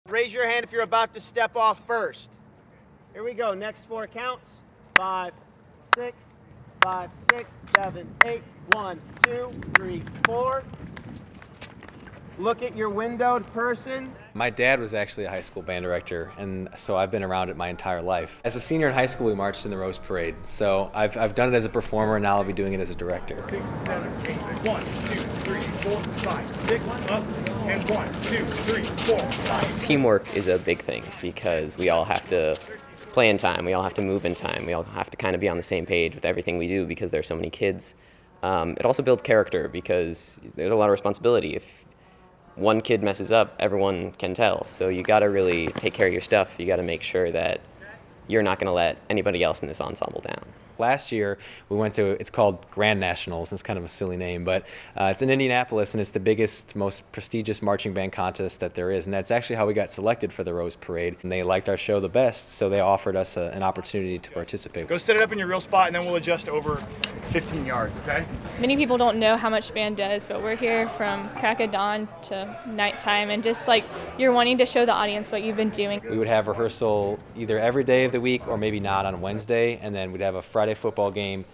Raise your hand if you're about to step off first. Here we go. Next 4 counts. 5, 6, 5, 6, 7, 8. 1, 2, 3, 4. Look at your windowed person. My dad was actually a high school band director, and so I've been around it my entire life. As a senior in high school, we marched in the Rose Parade, so I've done it as a performer, and now I'll be doing it as a director. 6, 7, 8, 1, 2, 3, 4, 5, 6, up, and 1, 2, 3, 4, 5. Teamwork is a big thing because we all have to play in time, we all have to move in time, we all have to kind of be on the same page with everything we do because there's so many kids. It also builds character because there's a lot of responsibility. If one kid messes up, everyone can tell. So you got to really take care of your stuff. You got to make sure that you're not going to let anybody else in this ensemble down. Last year, we went to, it's called Grand Nationals. It's kind of a silly name, but it's in Indianapolis, and it's the biggest, most prestigious marching band contest that there is. And that's actually how we got selected for the Rose Parade. And they liked our show the best, so they offered us an opportunity to participate. Go set it up in your real spot, and then we'll adjust over 15 yards, okay? Many people don't know how much band does, but we're here from crack of dawn to nighttime, and just like you're wanting to show the audience what you've been doing. We would have rehearsal either every day of the week or maybe not on Wednesday, and then we'd have a Friday football game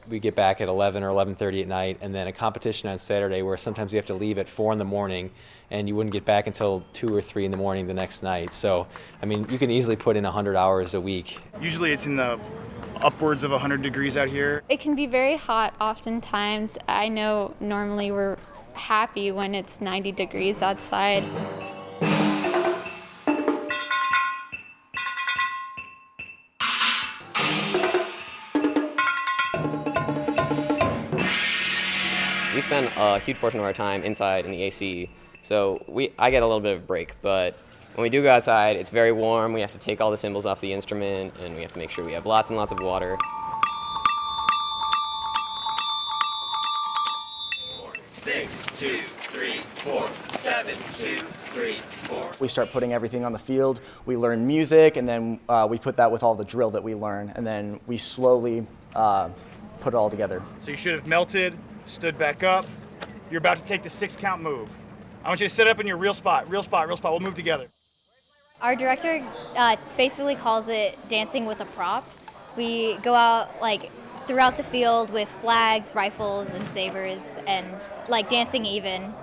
we get back at 11 or 11:30 at night, and then a competition on Saturday where sometimes you have to leave at 4 in the morning and you wouldn't get back until 2 or 3 in the morning the next night. So, I mean, you can easily put in 100 hours a week. Usually it's in the upwards of 100 degrees out here. It can be very hot oftentimes. I know normally we're happy when it's 90 degrees outside. We spend a huge portion of our time inside in the AC, so I get a little bit of a break, but when we do go outside, it's very warm. We have to take all the cymbals off the instrument, and we have to make sure we have lots and lots of water. 6, 2, 3, 4, 7, 2, 3, 4. We start putting everything on the field. We learn music, and then we put that with all the drill that we learn, and then we slowly put it all together. So you should have melted, stood back up. You're about to take the 6 count move. I want you to set up in your real spot, real spot, real spot. We'll move together. Our director basically calls it dancing with a prop. We go out like throughout the field with flags, rifles, and sabers, and like dancing even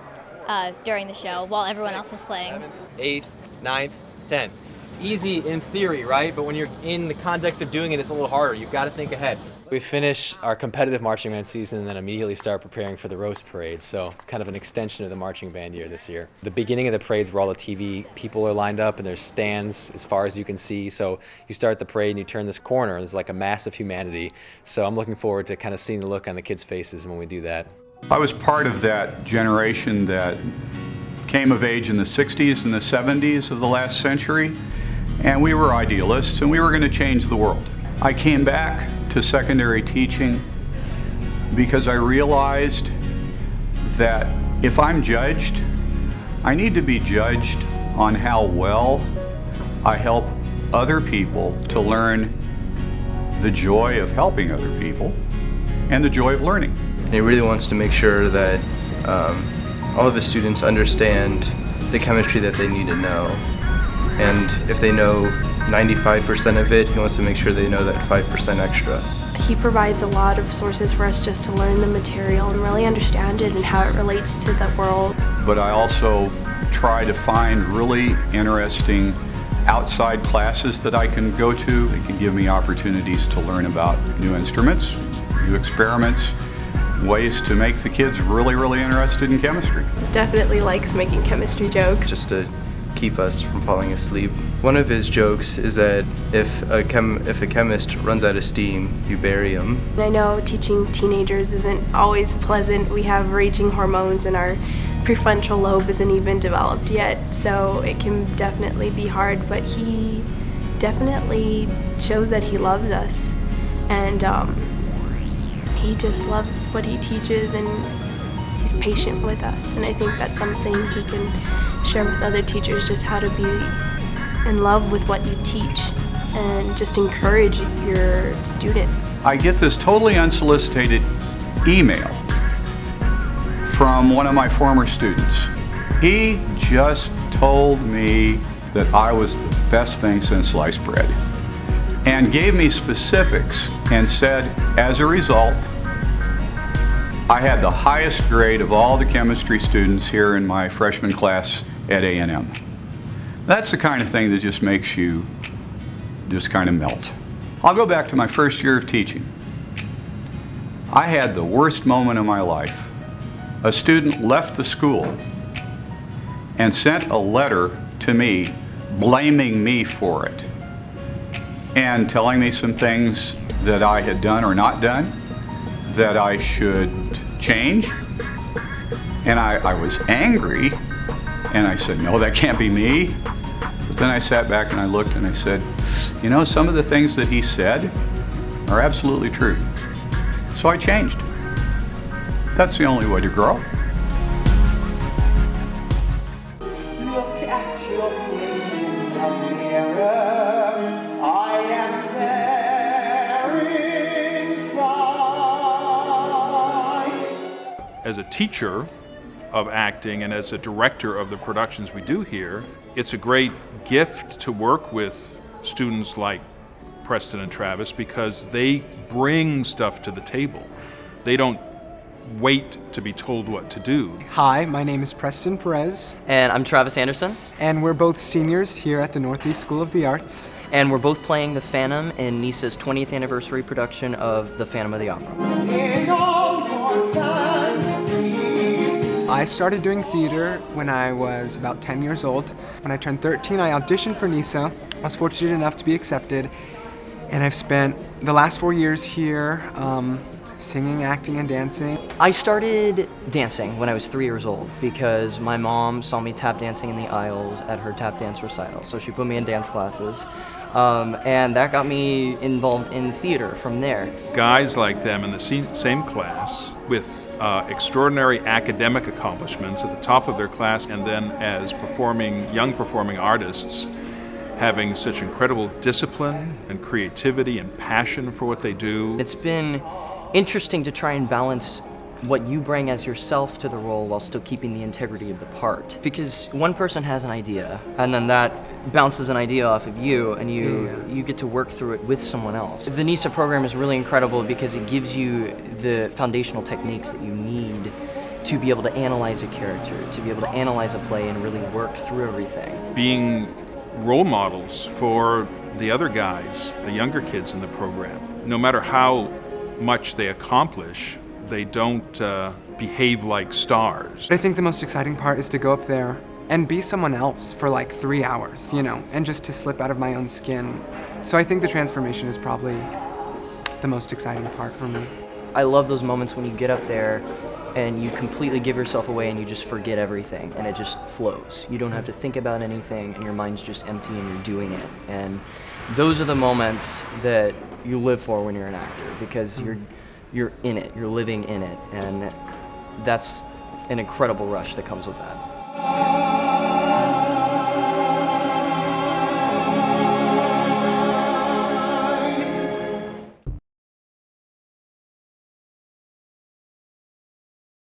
during the show while everyone else is playing. 7th, 8th, 9th, 10th. It's easy in theory, right? But when you're in the context of doing it, it's a little harder. You've got to think ahead. We finish our competitive marching band season and then immediately start preparing for the Rose Parade. So it's kind of an extension of the marching band year this year. The beginning of the parade is where all the TV people are lined up and there's stands as far as you can see. So you start the parade and you turn this corner and there's like a mass of humanity. So I'm looking forward to kind of seeing the look on the kids' faces when we do that. I was part of that generation that came of age in the 60s and the 70s of the last century, and we were idealists and we were going to change the world. I came back to secondary teaching because I realized that if I'm judged, I need to be judged on how well I help other people to learn the joy of helping other people and the joy of learning. And he really wants to make sure that all of the students understand the chemistry that they need to know. And if they know 95% of it, he wants to make sure they know that 5% extra. He provides a lot of sources for us just to learn the material and really understand it and how it relates to the world. But I also try to find really interesting outside classes that I can go to. They can give me opportunities to learn about new instruments, new experiments, ways to make the kids really, really interested in chemistry. Definitely likes making chemistry jokes. Just to keep us from falling asleep. One of his jokes is that if a chemist runs out of steam, you bury him. I know teaching teenagers isn't always pleasant. We have raging hormones and our prefrontal lobe isn't even developed yet, so it can definitely be hard, but he definitely shows that he loves us, and he just loves what he teaches, and he's patient with us, and I think that's something he can share with other teachers, just how to be in love with what you teach and just encourage your students. I get this totally unsolicited email from one of my former students. He just told me that I was the best thing since sliced bread, and gave me specifics and said, as a result, I had the highest grade of all the chemistry students here in my freshman class at A&M. That's the kind of thing that just makes you just kind of melt. I'll go back to my first year of teaching. I had the worst moment of my life. A student left the school and sent a letter to me blaming me for it and telling me some things that I had done or not done that I should change. And I was angry, and I said, no, that can't be me. But then I sat back and I looked and I said, you know, some of the things that he said are absolutely true. So I changed. That's the only way to grow. Look at your face in the mirror. I am there inside. As a teacher of acting and as a director of the productions we do here, it's a great gift to work with students like Preston and Travis because they bring stuff to the table. They don't wait to be told what to do. Hi, my name is Preston Perez. And I'm Travis Anderson. And we're both seniors here at the Northeast School of the Arts. And we're both playing the Phantom in NISA's 20th anniversary production of The Phantom of the Opera. In all your fantasies. I started doing theater when I was about 10 years old. When I turned 13, I auditioned for NISA. I was fortunate enough to be accepted. And I've spent the last 4 years here singing, acting, and dancing. I started dancing when I was 3 years old because my mom saw me tap dancing in the aisles at her tap dance recital. So she put me in dance classes. And that got me involved in theater from there. Guys like them in the same class with extraordinary academic accomplishments at the top of their class, and then as young performing artists, having such incredible discipline and creativity and passion for what they do. It's been interesting to try and balance what you bring as yourself to the role while still keeping the integrity of the part. Because one person has an idea, and then that bounces an idea off of you, and you get to work through it with someone else. The NISA program is really incredible because it gives you the foundational techniques that you need to be able to analyze a character, to be able to analyze a play and really work through everything. Being role models for the other guys, the younger kids in the program. No matter how much they accomplish, they don't behave like stars. I think the most exciting part is to go up there and be someone else for like 3 hours, you know, and just to slip out of my own skin. So I think the transformation is probably the most exciting part for me. I love those moments when you get up there and you completely give yourself away and you just forget everything and it just flows. You don't have to think about anything and your mind's just empty and you're doing it. And those are the moments that you live for when you're an actor because you're in it, you're living in it, and that's an incredible rush that comes with that.